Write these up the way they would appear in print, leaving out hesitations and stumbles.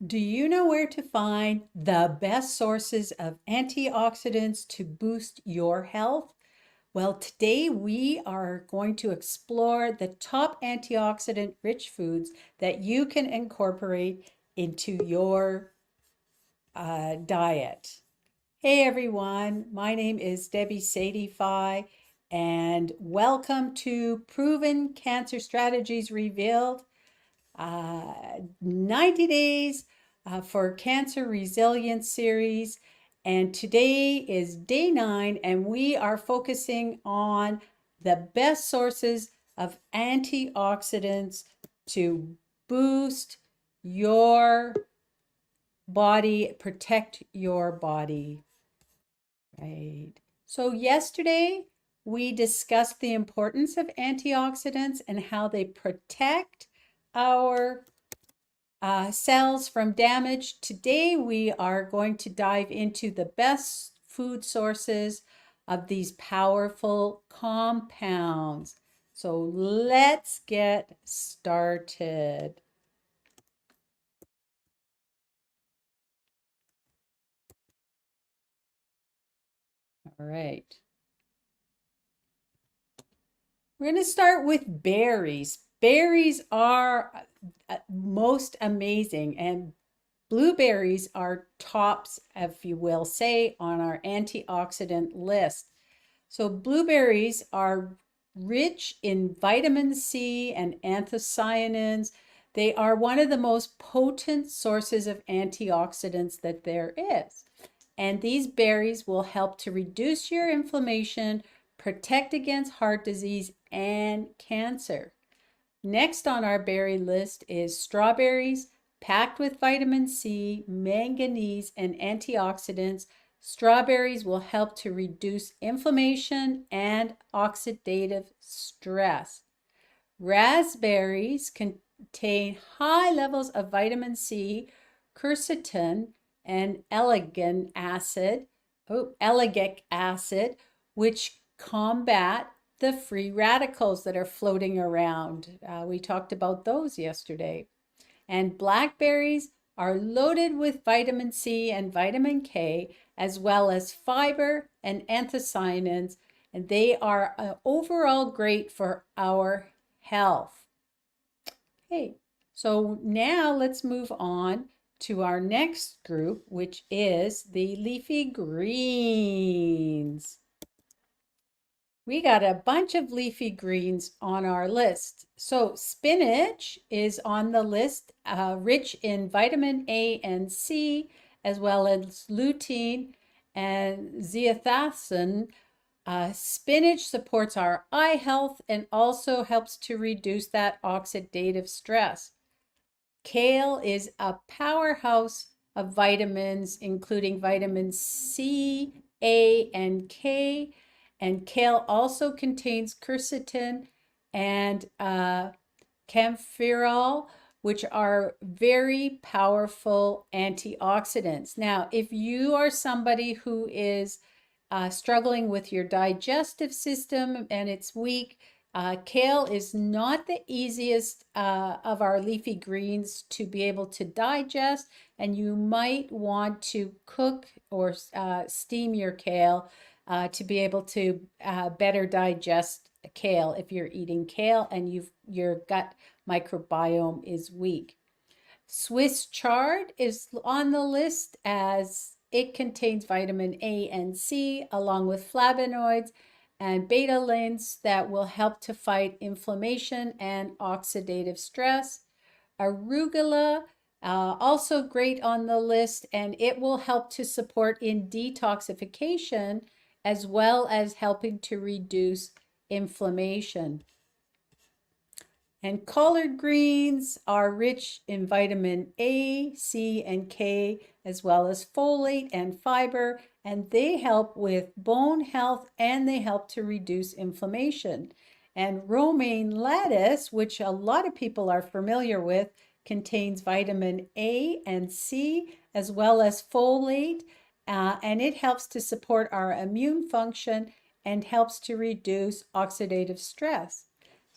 Do you know where to find the best sources of antioxidants to boost your health? Well, today we are going to explore the top antioxidant-rich foods that you can incorporate into your diet. Hey everyone, my name is Debbie Sadie and welcome to Proven Cancer Strategies Revealed. 90 days for Cancer Resilience series. And today is day 9, and we are focusing on the best sources of antioxidants to boost your body, protect your body. Right. So, yesterday we discussed the importance of antioxidants and how they protect our cells from damage. Today, we are going to dive into the best food sources of these powerful compounds. So let's get started. All right. We're going to start with berries. Berries are most amazing, and blueberries are tops, if you will say, on our antioxidant list. So blueberries are rich in vitamin C and anthocyanins. They are one of the most potent sources of antioxidants that there is. And these berries will help to reduce your inflammation, protect against heart disease and cancer. Next on our berry list is strawberries, packed with vitamin C, manganese, and antioxidants. Strawberries will help to reduce inflammation and oxidative stress. Raspberries contain high levels of vitamin C, quercetin, and ellagic acid, which combat the free radicals that are floating around. We talked about those yesterday. And blackberries are loaded with vitamin C and vitamin K, as well as fiber and anthocyanins, and they are overall great for our health. Okay, so now let's move on to our next group, which is the leafy greens. We got a bunch of leafy greens on our list. So spinach is on the list, rich in vitamin A and C, as well as lutein and zeaxanthin. Spinach supports our eye health and also helps to reduce that oxidative stress. Kale is a powerhouse of vitamins, including vitamin C, A, and K. And kale also contains quercetin and camphorol, which are very powerful antioxidants. Now, if you are somebody who is struggling with your digestive system and it's weak, kale is not the easiest of our leafy greens to be able to digest, and you might want to cook or steam your kale to be able to better digest kale if you're eating kale and your gut microbiome is weak. Swiss chard is on the list as it contains vitamin A and C along with flavonoids and betalains that will help to fight inflammation and oxidative stress. Arugula, also great on the list, and it will help to support in detoxification as well as helping to reduce inflammation. And collard greens are rich in vitamin A, C, and K, as well as folate and fiber, and they help with bone health and they help to reduce inflammation. And romaine lettuce, which a lot of people are familiar with, contains vitamin A and C, as well as folate, and it helps to support our immune function and helps to reduce oxidative stress.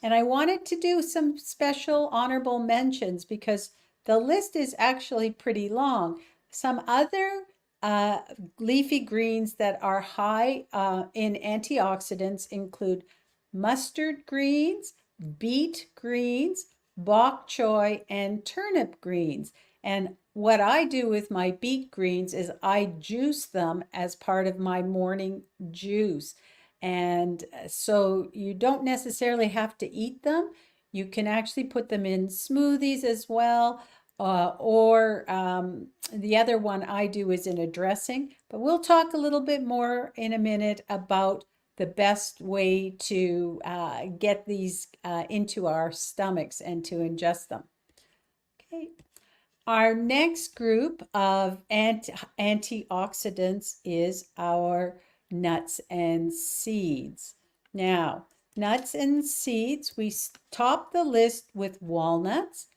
And I wanted to do some special honorable mentions because the list is actually pretty long. Some other uh, leafy greens that are high in antioxidants include mustard greens, beet greens, bok choy, and turnip greens. And what I do with my beet greens is I juice them as part of my morning juice. And so you don't necessarily have to eat them. You can actually put them in smoothies as well. Or the other one I do is in a dressing. But we'll talk a little bit more in a minute about the best way to get these into our stomachs and to ingest them. Okay. Our next group of antioxidants is our nuts and seeds. Now, nuts and seeds, we top the list with walnuts.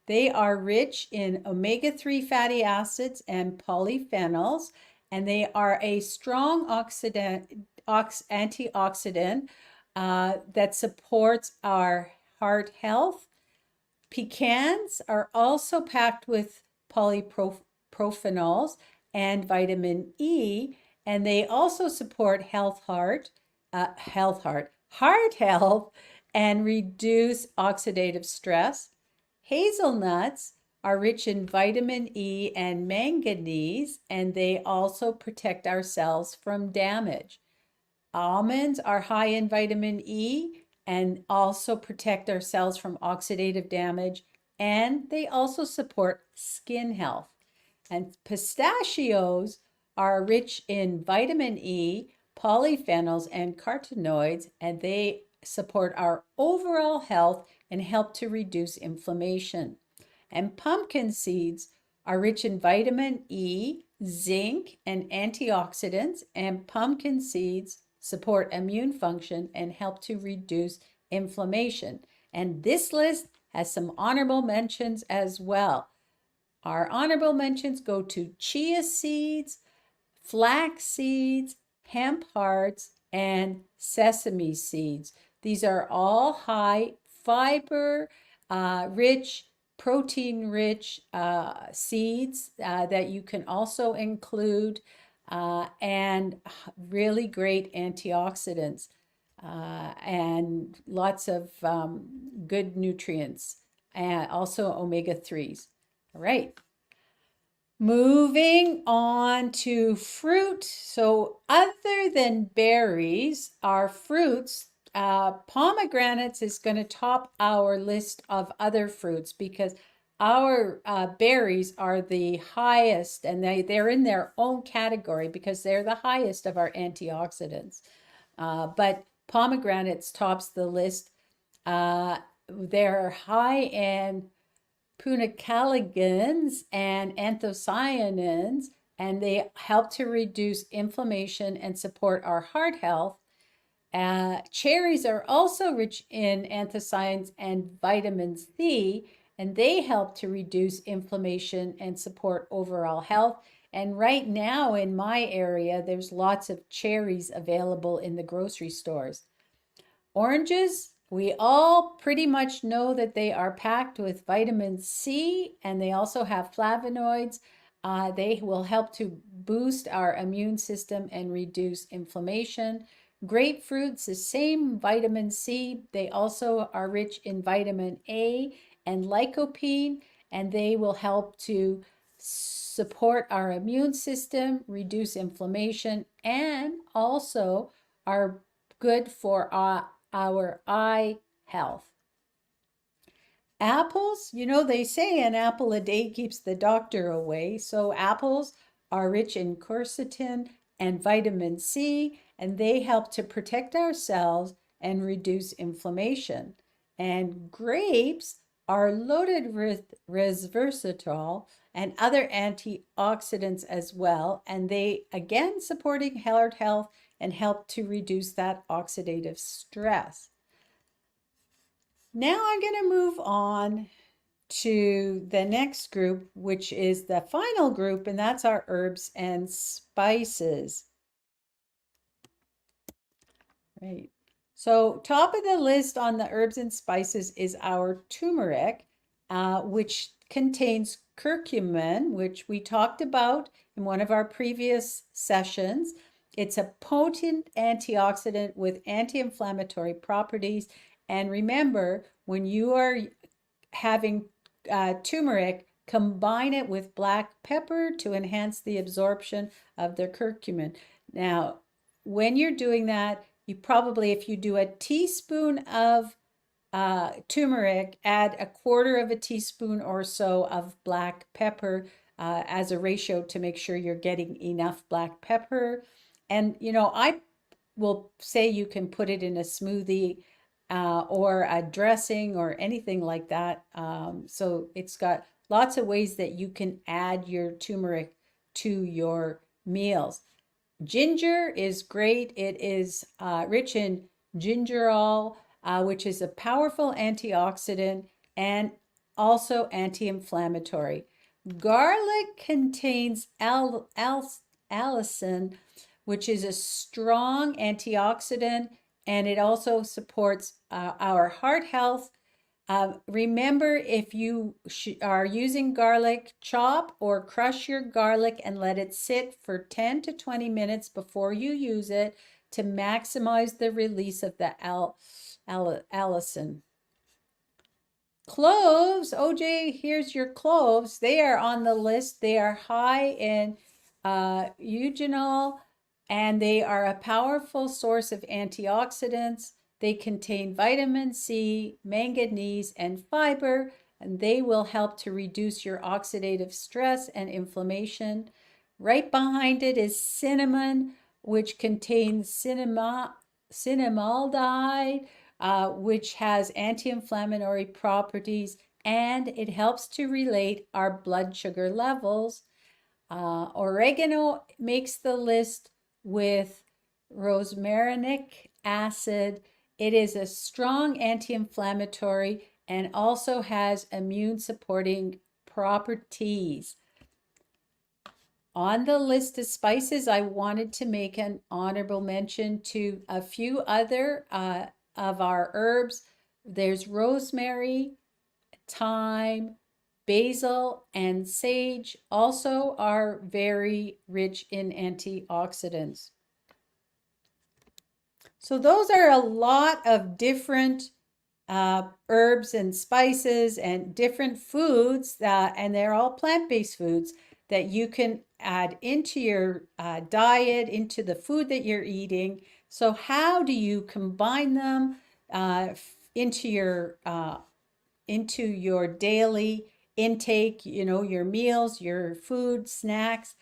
They are rich in omega-3 fatty acids and polyphenols, and they are a strong antioxidant that supports our heart health. Pecans are also packed with polyprophenols and vitamin E, and they also support heart health, and reduce oxidative stress. Hazelnuts are rich in vitamin E and manganese, and they also protect our cells from damage. Almonds are high in vitamin E and also protect our cells from oxidative damage, and they also support skin health. And pistachios are rich in vitamin E, polyphenols, and carotenoids, and they support our overall health and help to reduce inflammation. And pumpkin seeds are rich in vitamin E, zinc, and antioxidants, and pumpkin seeds support immune function and help to reduce inflammation. And this list has some honorable mentions as well. Our honorable mentions go to chia seeds, flax seeds, hemp hearts, and sesame seeds. These are all high fiber, rich, protein rich seeds that you can also include, and really great antioxidants and lots of good nutrients, and also omega-3s. All right. Moving on to fruit. So other than berries, our fruits, pomegranates is going to top our list of other fruits because our berries are the highest, and they're in their own category because they're the highest of our antioxidants. But pomegranates tops the list. They're high in punicalagins and anthocyanins, and they help to reduce inflammation and support our heart health. Cherries are also rich in anthocyanins and vitamin C, and they help to reduce inflammation and support overall health. And right now in my area, there's lots of cherries available in the grocery stores. Oranges, we all pretty much know that they are packed with vitamin C, and they also have flavonoids. They will help to boost our immune system and reduce inflammation. Grapefruits, the same vitamin C. They also are rich in vitamin A and lycopene, and they will help to support our immune system, reduce inflammation, and also are good for our eye health. Apples, they say an apple a day keeps the doctor away. So apples are rich in quercetin and vitamin C, and they help to protect our cells and reduce inflammation. And grapes are loaded with resveratrol and other antioxidants as well, and they again supporting heart health and help to reduce that oxidative stress. Now I'm going to move on to the next group, which is the final group, and that's our herbs and spices. Right. So top of the list on the herbs and spices is our turmeric, which contains curcumin, which we talked about in one of our previous sessions. It's a potent antioxidant with anti-inflammatory properties. And remember, when you are having turmeric, combine it with black pepper to enhance the absorption of the curcumin. Now, when you're doing that, you probably, if you do a teaspoon of turmeric, add a quarter of a teaspoon or so of black pepper as a ratio to make sure you're getting enough black pepper. And, I will say you can put it in a smoothie or a dressing or anything like that. So it's got lots of ways that you can add your turmeric to your meals. Ginger is great. It is rich in gingerol, which is a powerful antioxidant and also anti-inflammatory. Garlic contains allicin, which is a strong antioxidant, and it also supports our heart health. Remember, if you are using garlic, chop or crush your garlic and let it sit for 10 to 20 minutes before you use it to maximize the release of the allicin. Cloves, OJ, here's your cloves. They are on the list. They are high in eugenol, and they are a powerful source of antioxidants. They contain vitamin C, manganese, and fiber, and they will help to reduce your oxidative stress and inflammation. Right behind it is cinnamon, which contains cinnamaldehyde, which has anti-inflammatory properties, and it helps to relate our blood sugar levels. Oregano makes the list with rosmarinic acid. It is a strong anti-inflammatory and also has immune supporting properties. On the list of spices, I wanted to make an honorable mention to a few other of our herbs. There's rosemary, thyme, basil, and sage also are very rich in antioxidants. So those are a lot of different herbs and spices and different foods and they're all plant-based foods that you can add into your diet, into the food that you're eating. So how do you combine them into your daily intake, your meals, your food, snacks?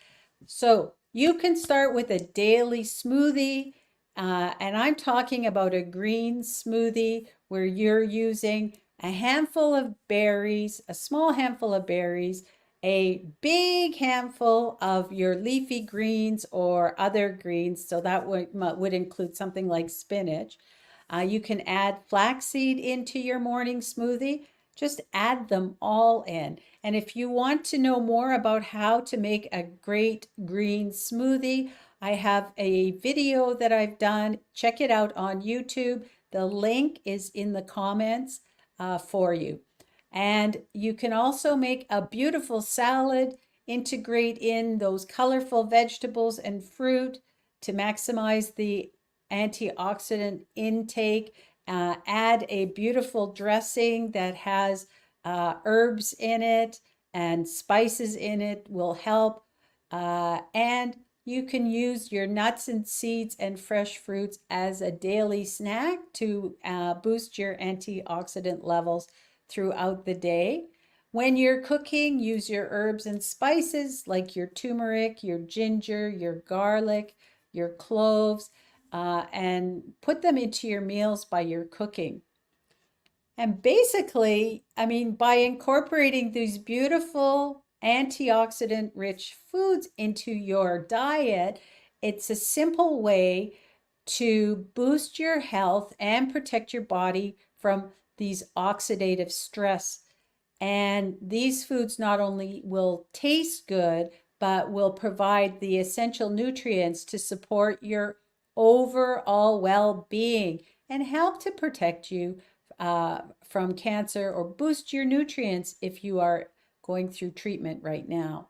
So you can start with a daily smoothie, and I'm talking about a green smoothie where you're using a handful of berries, a small handful of berries, a big handful of your leafy greens or other greens. So that would include something like spinach. You can add flaxseed into your morning smoothie. Just add them all in. And if you want to know more about how to make a great green smoothie, I have a video that I've done. Check it out on YouTube. The link is in the comments for you. And you can also make a beautiful salad, integrate in those colorful vegetables and fruit to maximize the antioxidant intake. Add a beautiful dressing that has herbs in it and spices in it will help. And you can use your nuts and seeds and fresh fruits as a daily snack to boost your antioxidant levels throughout the day. When you're cooking, use your herbs and spices like your turmeric, your ginger, your garlic, your cloves, and put them into your meals by your cooking. And basically, by incorporating these beautiful antioxidant-rich foods into your diet, it's a simple way to boost your health and protect your body from these oxidative stress. And these foods not only will taste good, but will provide the essential nutrients to support your overall well-being and help to protect you from cancer or boost your nutrients if you are going through treatment right now.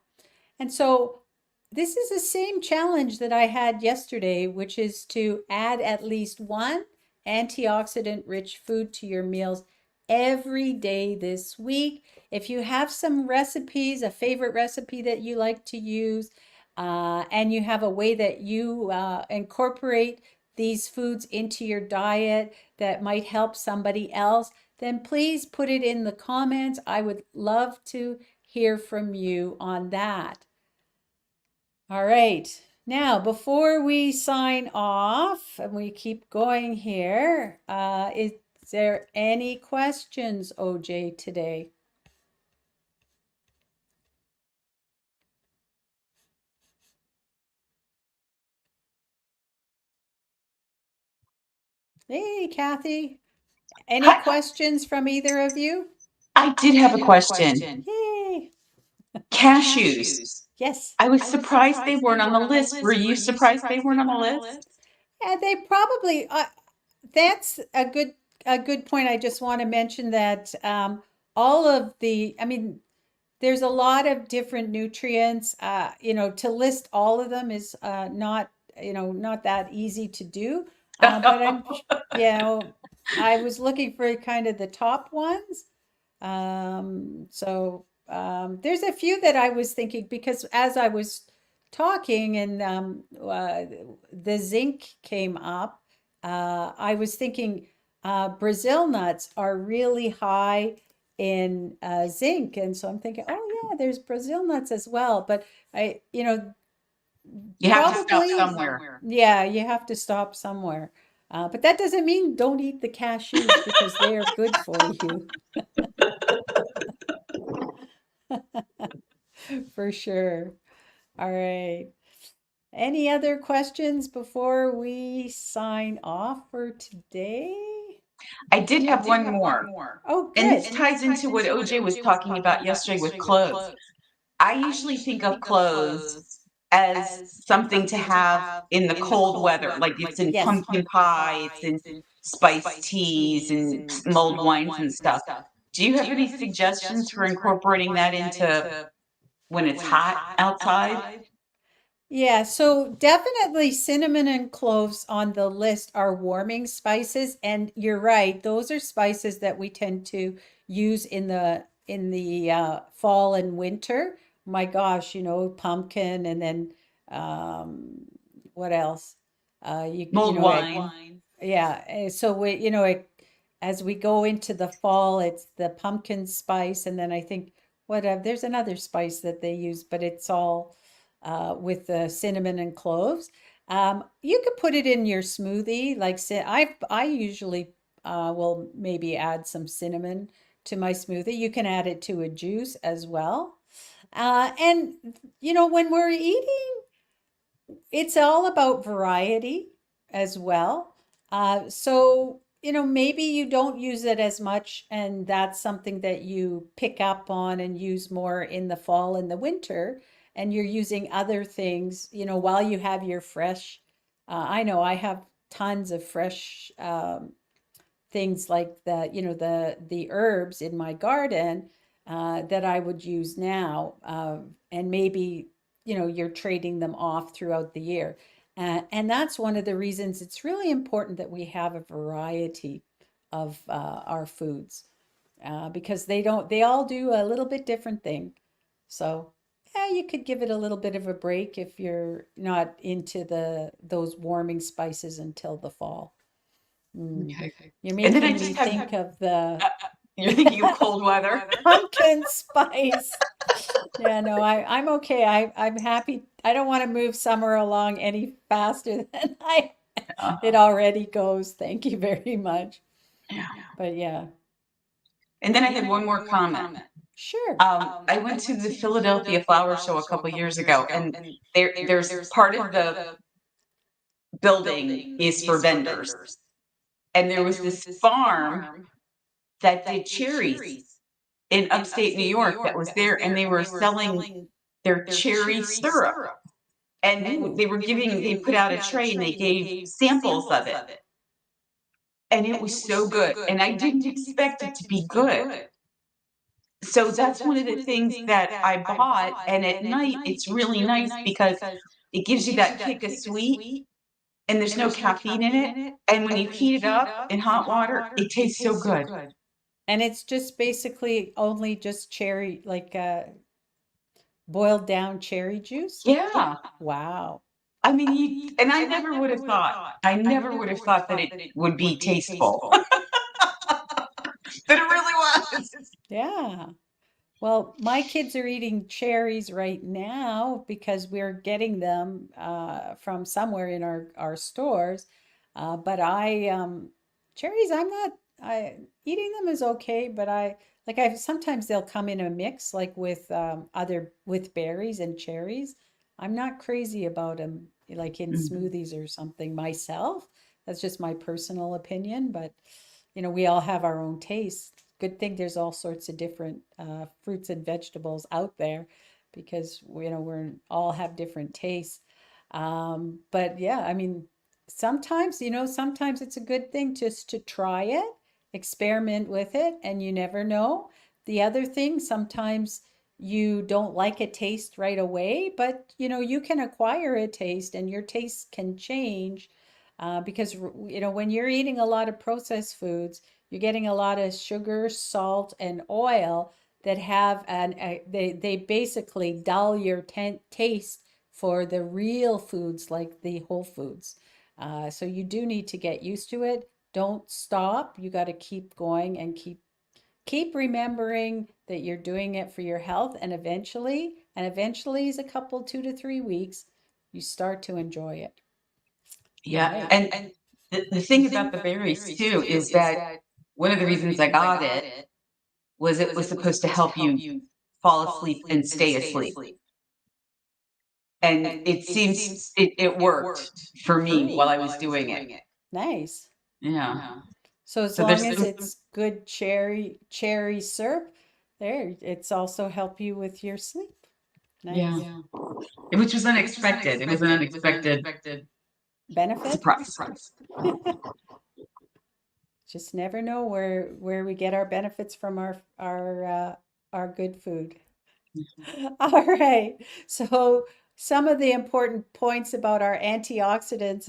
And so this is the same challenge that I had yesterday, which is to add at least one antioxidant rich food to your meals every day this week. If you have some recipes, a favorite recipe that you like to use, and you have a way that you incorporate these foods into your diet that might help somebody else, then please put it in the comments. I would love to hear from you on that. All right. Now, before we sign off and we keep going here, is there any questions, OJ, today? Hey, Kathy. Any Hi, questions from either of you? I did have a question. Yay. Cashews. Yes. I was surprised they weren't on the list. Were you surprised they weren't on the list? Yeah, they probably that's a good point. I just want to mention that all of the, I mean, there's a lot of different nutrients. To list all of them is not, not that easy to do. But I was looking for kind of the top ones. There's a few that I was thinking because as I was talking and the zinc came up, I was thinking Brazil nuts are really high in zinc, and so I'm thinking, oh yeah, there's Brazil nuts as well. But I, You have to stop probably, somewhere. yeah, you have to stop somewhere. But that doesn't mean don't eat the cashews because they are good for you. For sure. All right. Any other questions before we sign off for today? I did have one more, Oh, and good. this ties into what OJ was talking about yesterday with cloves. I usually think of cloves as something to have in the cold weather, like it's in Yes. pumpkin pie, it's in spiced teas and mulled wines and stuff. Do you have any suggestions for incorporating that into when it's hot outside? Yeah, so definitely cinnamon and cloves on the list are warming spices, and you're right, those are spices that we tend to use in the fall and winter. My gosh, pumpkin and then um what else? Mulled wine. Yeah, so as we go into the fall, it's the pumpkin spice, and then I think there's another spice that they use, but it's all with the cinnamon and cloves. You could put it in your smoothie, like I usually will maybe add some cinnamon to my smoothie. You can add it to a juice as well. And when we're eating, it's all about variety as well. Maybe you don't use it as much, and that's something that you pick up on and use more in the fall and the winter. And you're using other things, while you have your fresh. I know I have tons of fresh things like the herbs in my garden that I would use now, and maybe you're trading them off throughout the year, and that's one of the reasons it's really important that we have a variety of our foods, because they all do a little bit different thing. So yeah, you could give it a little bit of a break if you're not into those warming spices until the fall. Mm. Okay. You're And then I making me just have, think of the you're thinking of cold weather? pumpkin spice. Yeah, no, I'm okay. I'm happy. I don't want to move summer along any faster than it already goes. Thank you very much. Yeah. But yeah, And then I had one more comment. sure. I went to the Philadelphia Flower Show a couple years ago, and there's part of the building is for vendors. And there was this farm that did cherries in upstate New York that was there, and they were selling their cherry syrup. And they put out a tray and they gave samples of it. And it was so good. And I didn't expect it to be good. So that's one of the things that I bought, and at night, it's really nice because it gives you that kick of sweet, and there's no caffeine in it, and when you heat it up in hot water, it tastes so good. And it's just basically only just cherry, like boiled down cherry juice? Yeah. Wow. I mean, and I never would have thought that it would be tasteful, but it really was. Yeah. Well, my kids are eating cherries right now because we're getting them from somewhere in our stores. But cherries, I'm not, eating them is okay, but sometimes they'll come in a mix like with with berries and cherries. I'm not crazy about them like in Mhm. smoothies or something myself. That's just my personal opinion, but we all have our own tastes. Good thing there's all sorts of different fruits and vegetables out there because we're all have different tastes. But yeah, I mean, sometimes it's a good thing just to try it, experiment with it, and you never know. The other thing, sometimes you don't like a taste right away, but you can acquire a taste and your taste can change because when you're eating a lot of processed foods, you're getting a lot of sugar, salt, and oil that have they basically dull your taste for the real foods like the whole foods. So you do need to get used to it. Don't stop. You got to keep going and keep remembering that you're doing it for your health, and eventually is a couple 2 to 3 weeks, you start to enjoy it. All Yeah, right. and the thing about the berries too is that one of the reasons I got it was it was supposed to help you fall asleep and stay asleep, and it worked for me while I was doing it. Nice. Yeah. So as So long there's as some it's good cherry syrup, it's also help you with your sleep. yeah, Nice. which was unexpected. It was an unexpected Benefit? surprise. Just never know where we get our benefits from our good food. All right. So, some of the important points about our antioxidants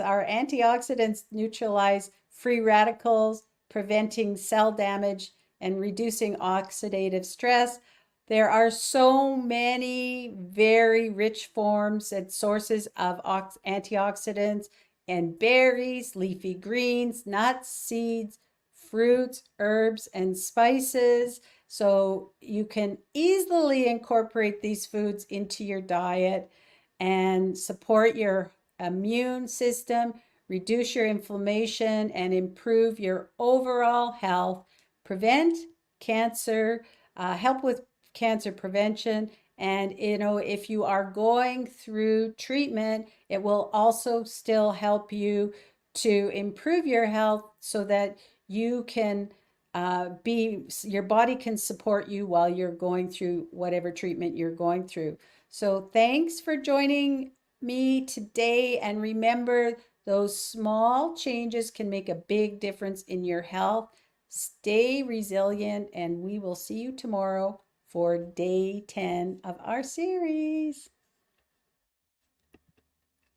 neutralize free radicals, preventing cell damage and reducing oxidative stress. There are so many very rich forms and sources of antioxidants and berries, leafy greens, nuts, seeds, fruits, herbs, and spices. So you can easily incorporate these foods into your diet and support your immune system, reduce your inflammation, and improve your overall health, prevent cancer, help with cancer prevention. And, if you are going through treatment, it will also still help you to improve your health so that you can your body can support you while you're going through whatever treatment you're going through. So thanks for joining me today, and remember, those small changes can make a big difference in your health. Stay resilient, and we will see you tomorrow for day 10 of our series.